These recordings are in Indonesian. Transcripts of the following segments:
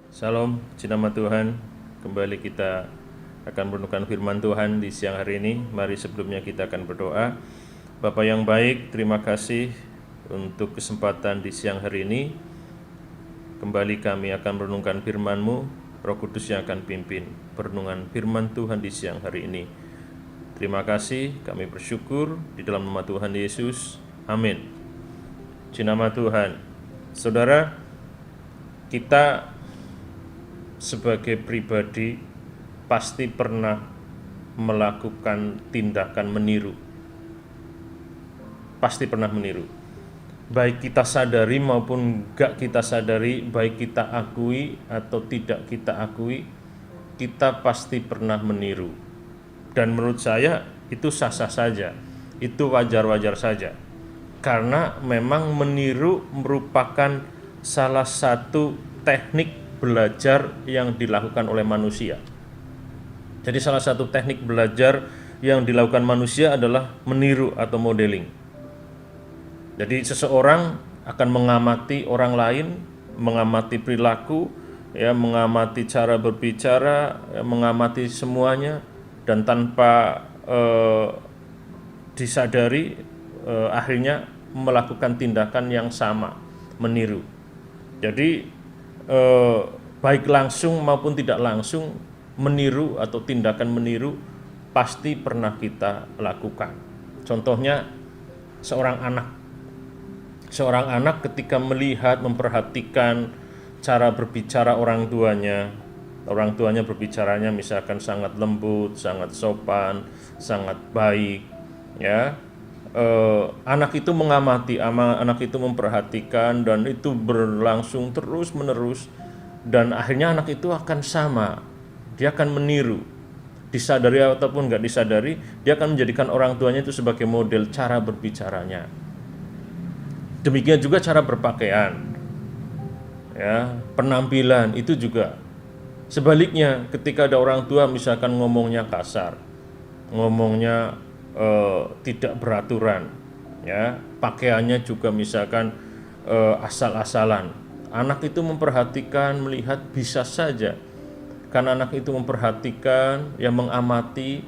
Salam, nama Tuhan. Kembali kita akan merenungkan firman Tuhan di siang hari ini. Mari sebelumnya kita akan berdoa. Bapa yang baik, terima kasih untuk kesempatan di siang hari ini. Kembali kami akan merenungkan firman-Mu. Roh Kudus yang akan pimpin perenungan firman Tuhan di siang hari ini. Terima kasih, kami bersyukur di dalam nama Tuhan Yesus. Amin. Nama Tuhan. Saudara, kita sebagai pribadi pasti pernah melakukan tindakan meniru. Pasti pernah meniru. Baik kita sadari maupun enggak kita sadari, baik kita akui atau tidak kita akui, kita pasti pernah meniru. Dan menurut saya itu sah-sah saja, itu wajar-wajar saja. Karena memang meniru merupakan salah satu teknik belajar yang dilakukan oleh manusia. Jadi salah satu teknik belajar yang dilakukan manusia adalah meniru atau modeling. Jadi seseorang akan mengamati orang lain, mengamati perilaku, mengamati cara berbicara, mengamati semuanya, dan tanpa disadari akhirnya melakukan tindakan yang sama, meniru. Jadi baik langsung maupun tidak langsung, meniru atau tindakan meniru pasti pernah kita lakukan. Contohnya seorang anak ketika melihat, memperhatikan cara berbicara orang tuanya berbicaranya misalkan sangat lembut, sangat sopan, sangat baik, anak itu mengamati, anak itu memperhatikan, dan itu berlangsung terus menerus, dan akhirnya anak itu akan sama, dia akan meniru, disadari ataupun nggak disadari, dia akan menjadikan orang tuanya itu sebagai model cara berbicaranya. Demikian juga cara berpakaian, penampilan itu juga. Sebaliknya, ketika ada orang tua misalkan ngomongnya kasar, ngomongnya tidak beraturan, pakaiannya juga misalkan asal-asalan, anak itu memperhatikan, melihat, bisa saja karena anak itu memperhatikan, mengamati,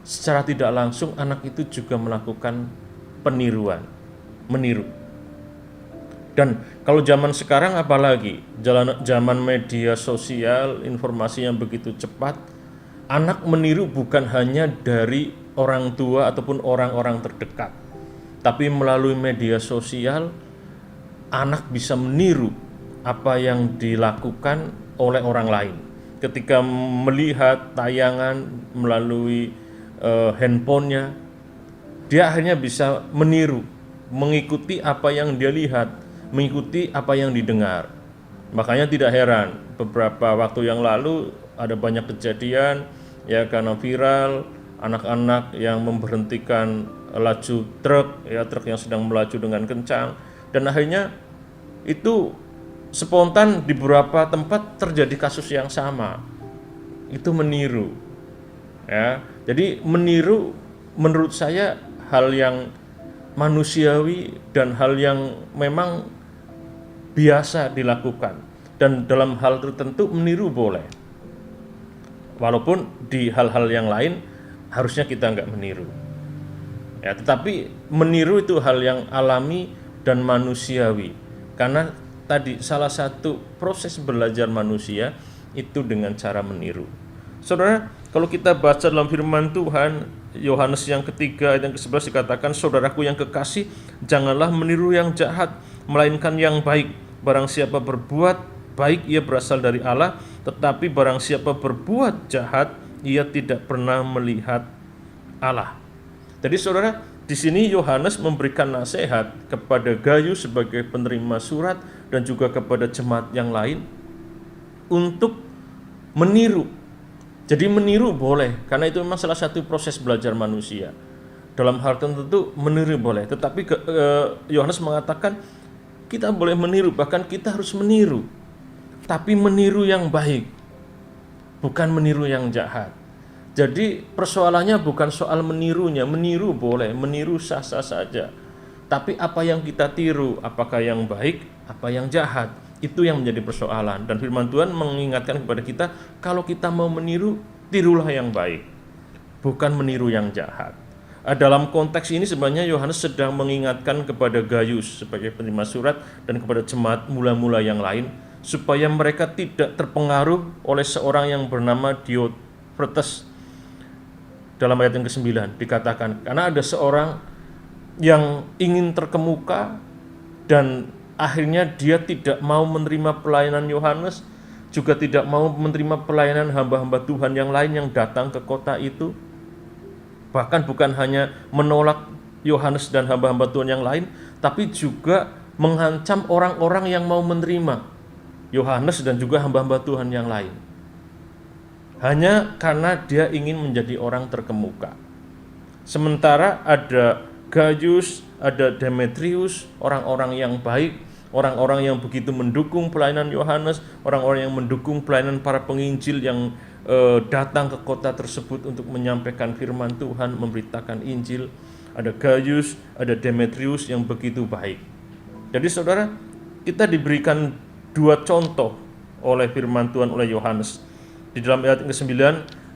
secara tidak langsung anak itu juga melakukan peniruan, meniru. Dan kalau zaman sekarang apalagi, zaman media sosial, informasi yang begitu cepat, anak meniru bukan hanya dari orang tua ataupun orang-orang terdekat, tapi melalui media sosial, anak bisa meniru apa yang dilakukan oleh orang lain. Ketika melihat tayangan melalui handphonenya, dia akhirnya bisa meniru, mengikuti apa yang dia lihat, mengikuti apa yang didengar. Makanya tidak heran beberapa waktu yang lalu ada banyak kejadian karena viral, anak-anak yang memberhentikan laju truk yang sedang melaju dengan kencang, dan akhirnya itu spontan di beberapa tempat terjadi kasus yang sama. Itu meniru. Jadi meniru menurut saya hal yang manusiawi dan hal yang memang biasa dilakukan, dan dalam hal tertentu meniru boleh. Walaupun di hal-hal yang lain harusnya kita nggak meniru, tetapi meniru itu hal yang alami dan manusiawi, karena tadi salah satu proses belajar manusia itu dengan cara meniru. Saudara, kalau kita baca dalam firman Tuhan, Yohanes yang ketiga ayat yang ke-11 dikatakan, saudaraku yang kekasih, janganlah meniru yang jahat, melainkan yang baik. Barang siapa berbuat baik, ia berasal dari Allah, tetapi barang siapa berbuat jahat, ia tidak pernah melihat Allah. Jadi saudara, di sini Yohanes memberikan nasihat kepada Gayus sebagai penerima surat dan juga kepada jemaat yang lain untuk meniru. Jadi meniru boleh, karena itu memang salah satu proses belajar manusia. Dalam hal tertentu meniru boleh, tetapi Yohanes mengatakan kita boleh meniru, bahkan kita harus meniru, tapi meniru yang baik, bukan meniru yang jahat. Jadi persoalannya bukan soal menirunya, meniru boleh, meniru sah-sah saja. Tapi apa yang kita tiru, apakah yang baik, apa yang jahat, Itu yang menjadi persoalan. Dan firman Tuhan mengingatkan kepada kita, kalau kita mau meniru, tirulah yang baik, bukan meniru yang jahat. Dalam konteks ini sebenarnya Yohanes sedang mengingatkan kepada Gaius sebagai penerima surat dan kepada jemaat mula-mula yang lain, supaya mereka tidak terpengaruh oleh seorang yang bernama Diotrephes. Dalam ayat yang ke-9 dikatakan, karena ada seorang yang ingin terkemuka dan akhirnya dia tidak mau menerima pelayanan Yohanes, juga tidak mau menerima pelayanan hamba-hamba Tuhan yang lain yang datang ke kota itu. Bahkan bukan hanya menolak Yohanes dan hamba-hamba Tuhan yang lain, tapi juga mengancam orang-orang yang mau menerima Yohanes dan juga hamba-hamba Tuhan yang lain. Hanya karena dia ingin menjadi orang terkemuka. Sementara ada Gaius, ada Demetrius, orang-orang yang baik, orang-orang yang begitu mendukung pelayanan Yohanes, orang-orang yang mendukung pelayanan para penginjil yang datang ke kota tersebut untuk menyampaikan firman Tuhan, memberitakan Injil. Ada Gaius, ada Demetrius yang begitu baik. Jadi saudara, kita diberikan dua contoh oleh firman Tuhan oleh Yohanes. Di dalam ayat ke-9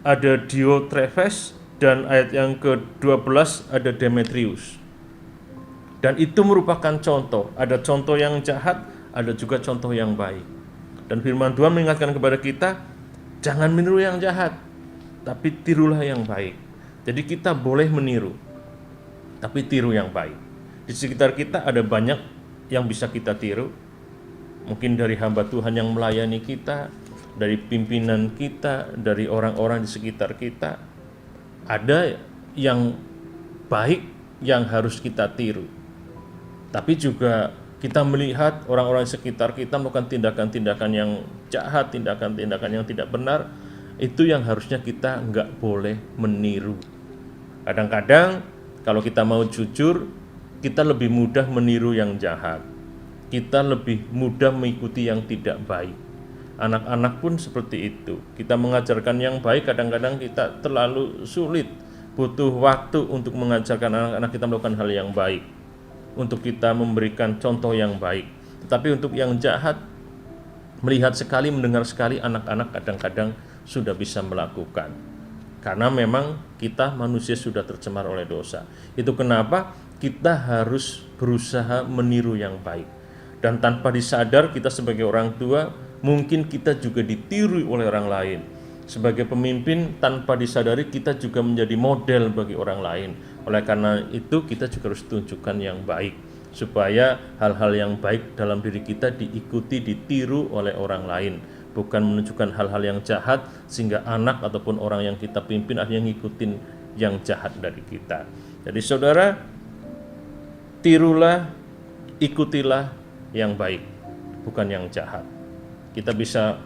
ada Diotrephes, dan ayat yang ke-12 ada Demetrius. Dan itu merupakan contoh. Ada contoh yang jahat, ada juga contoh yang baik. Dan firman Tuhan mengingatkan kepada kita, jangan meniru yang jahat, tapi tirulah yang baik. Jadi kita boleh meniru, tapi tiru yang baik. Di sekitar kita ada banyak yang bisa kita tiru. Mungkin dari hamba Tuhan yang melayani kita, dari pimpinan kita, dari orang-orang di sekitar kita. Ada yang baik yang harus kita tiru. Tapi juga kita melihat orang-orang di sekitar kita melakukan tindakan-tindakan yang jahat, tindakan-tindakan yang tidak benar, itu yang harusnya kita nggak boleh meniru. Kadang-kadang kalau kita mau jujur, kita lebih mudah meniru yang jahat. Kita lebih mudah mengikuti yang tidak baik. Anak-anak pun seperti itu. Kita mengajarkan yang baik, kadang-kadang kita terlalu sulit. Butuh waktu untuk mengajarkan anak-anak kita melakukan hal yang baik, untuk kita memberikan contoh yang baik. Tetapi untuk yang jahat, melihat sekali, mendengar sekali, anak-anak kadang-kadang sudah bisa melakukan. Karena memang kita manusia sudah tercemar oleh dosa. Itu kenapa kita harus berusaha meniru yang baik. Dan tanpa disadar, kita sebagai orang tua, mungkin kita juga ditiru oleh orang lain. Sebagai pemimpin, tanpa disadari kita juga menjadi model bagi orang lain. Oleh karena itu kita juga harus tunjukkan yang baik, supaya hal-hal yang baik dalam diri kita diikuti, ditiru oleh orang lain. Bukan menunjukkan hal-hal yang jahat sehingga anak ataupun orang yang kita pimpin akhirnya ngikutin yang jahat dari kita. Jadi saudara, tirulah, ikutilah yang baik, bukan yang jahat. Kita bisa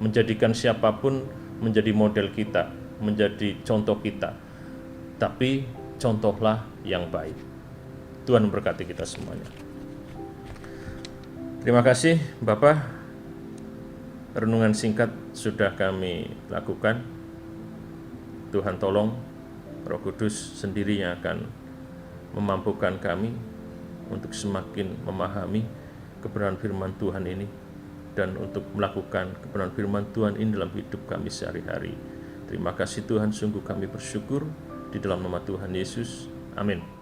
menjadikan siapapun menjadi model kita, menjadi contoh kita, tapi contohlah yang baik. Tuhan memberkati kita semuanya. Terima kasih Bapak. Renungan singkat sudah kami lakukan. Tuhan tolong, Roh Kudus sendiri yang akan memampukan kami untuk semakin memahami kebenaran firman Tuhan ini, dan untuk melakukan kebenaran firman Tuhan ini dalam hidup kami sehari-hari. Terima kasih Tuhan, sungguh kami bersyukur di dalam nama Tuhan Yesus. Amin.